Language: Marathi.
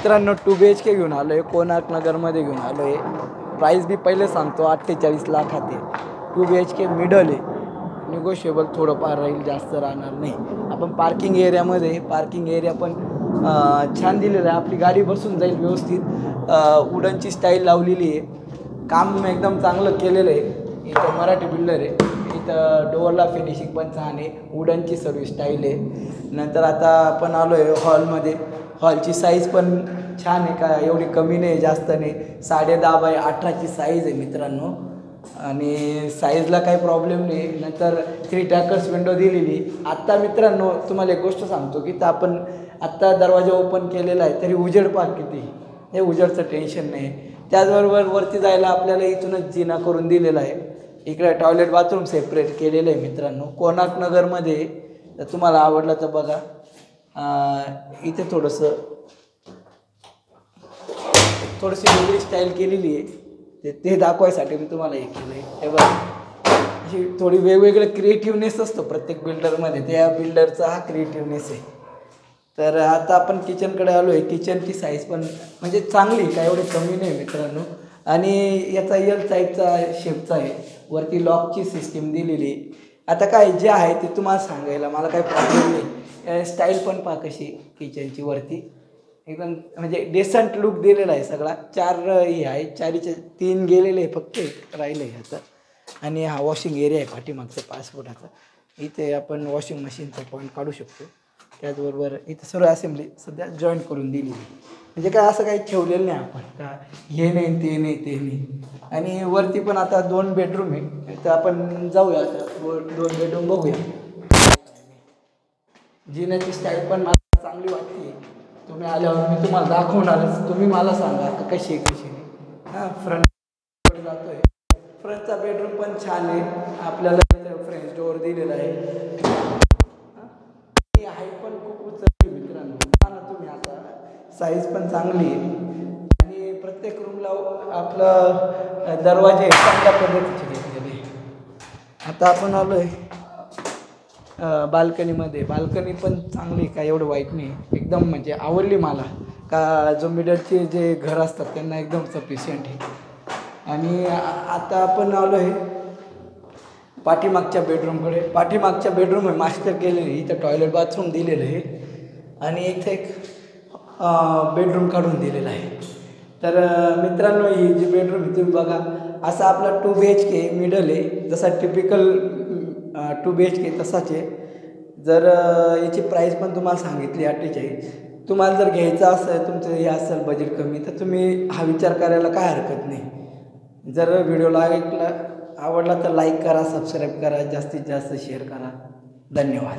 मित्रांनो 2 BHK घेऊन आलो आहे, कोणार्क नगरमध्ये घेऊन आलो आहे. प्राईस बी पहिले सांगतो 48 लाखात आहे. 2 BHK मिडल आहे, निगोशिएबल थोडंफार राहील, जास्त राहणार नाही. आपण पार्किंग एरियामध्ये, पार्किंग एरिया पण छान दिलेलं आहे, आपली गाडी बसून जाईल व्यवस्थित. वुडनची स्टाईल लावलेली आहे, काम एकदम चांगलं केलेलं आहे. इथं मराठी बिल्डर आहे, इथं डोअरला फिनिशिंग पण छान आहे, वुडनची सर्व स्टाईल आहे. नंतर आता आपण आलो आहे हॉलमध्ये. हॉलची साईज पण छान आहे, का एवढी कमी नाही जास्त नाही. 10.5x18ची साईज आहे मित्रांनो, आणि साईजला काही प्रॉब्लेम नाही. नंतर 3 टॅकर्स विंडो दिलेली. आत्ता मित्रांनो तुम्हाला एक गोष्ट सांगतो की तर आपण आत्ता दरवाजा ओपन केलेला आहे तरी उजेड पाक किती, हे उजेडचं टेन्शन नाही. त्याचबरोबर वरती जायला आपल्याला इथूनच जिना करून दिलेला आहे. इकडे टॉयलेट बाथरूम सेपरेट केलेलं आहे मित्रांनो. कोणार्क नगरमध्ये तर तुम्हाला आवडलं तर बघा. इथे थोडीशी वेगळी स्टाईल केलेली आहे, ते दाखवायसाठी मी तुम्हाला हे केलं आहे. हे बघा, अशी थोडी वेगवेगळं क्रिएटिव्हनेस असतो प्रत्येक बिल्डरमध्ये, त्या बिल्डरचा हा क्रिएटिव्हनेस आहे. तर आता आपण किचनकडे आलो आहे. किचनची साईज पण म्हणजे चांगली, काय एवढी कमी नाही मित्रांनो. आणि याचा एल टाईपचा शेपचा आहे, वरती लॉकची सिस्टीम दिलेली. आता काय जे आहे ते तुम्हाला सांगायला मला काही प्रॉब्लेम नाही. स्टाईल पण पहा कशी किचनची, वरती एकदम म्हणजे डेसंट लुक दिलेला आहे सगळा. 4 हे आहे, 4चे 3 गेलेले आहे, फक्त एक राहिलं आहे ह्याचं. आणि हा वॉशिंग एरिया आहे पाठीमागचा 5 फुटाचा. इथे आपण वॉशिंग मशीनचा पॉईंट काढू शकतो. त्याचबरोबर इथं सर्व असेंब्ली सध्या जॉईंट करून दिली, म्हणजे काय असं काही ठेवलेलं नाही आपण का हे नाही ते नाही ते नाही. आणि वरती पण आता 2 बेडरूम आहे, तर आपण जाऊया आता 2 बेडरूम बघूया. जिन्याची स्टाईल पण मला चांगली वाटते. तुम्ही आल्यावर मी तुम्हाला दाखवणारच, तुम्ही मला सांगा कशी आहे कशी नाही. हां, फ्रंट जातो आहे. फ्रंटचा बेडरूम पण छान आहे, आपल्याला फ्रेंच डोअर दिलेला आहे. हाईट पण खूप उचलली मित्रांनो, ना तुम्ही आता साईज पण चांगली आहे. आणि प्रत्येक रूमला आपलं दरवाजे चांगल्या पद्धतीचे घेतलेले. आता आपण आलो आहे बाल्कनीमध्ये. बाल्कनी पण चांगली, काय एवढं वाईट नाही, एकदम म्हणजे आवडली मला. का जो मिडलचे जे घर असतात त्यांना एकदम सफिशियंट आहे. आणि आता आपण आलो आहे पाठीमागच्या बेडरूमकडे. पाठीमागच्या बेडरूम आहे मास्टर केलेली, इथं टॉयलेट बाथरूम दिलेलं आहे. आणि इथे एक बेडरूम काढून दिलेला आहे. तर मित्रांनो ही जी बेडरूम आहे तुम्ही बघा, असा आपला 2 BHK मिडल आहे, जसा टिपिकल 2 BHK तसाच आहे. जर याची प्राईस पण तुम्हाला सांगितली 48. तुम्हाला जर घ्यायचं असेल, तुमचं हे असेल बजेट कमी, तर तुम्ही हा विचार करायला काय हरकत नाही. जर व्हिडिओला आवडला तर लाईक करा, सबस्क्राईब करा, जास्तीत जास्त शेअर करा. धन्यवाद.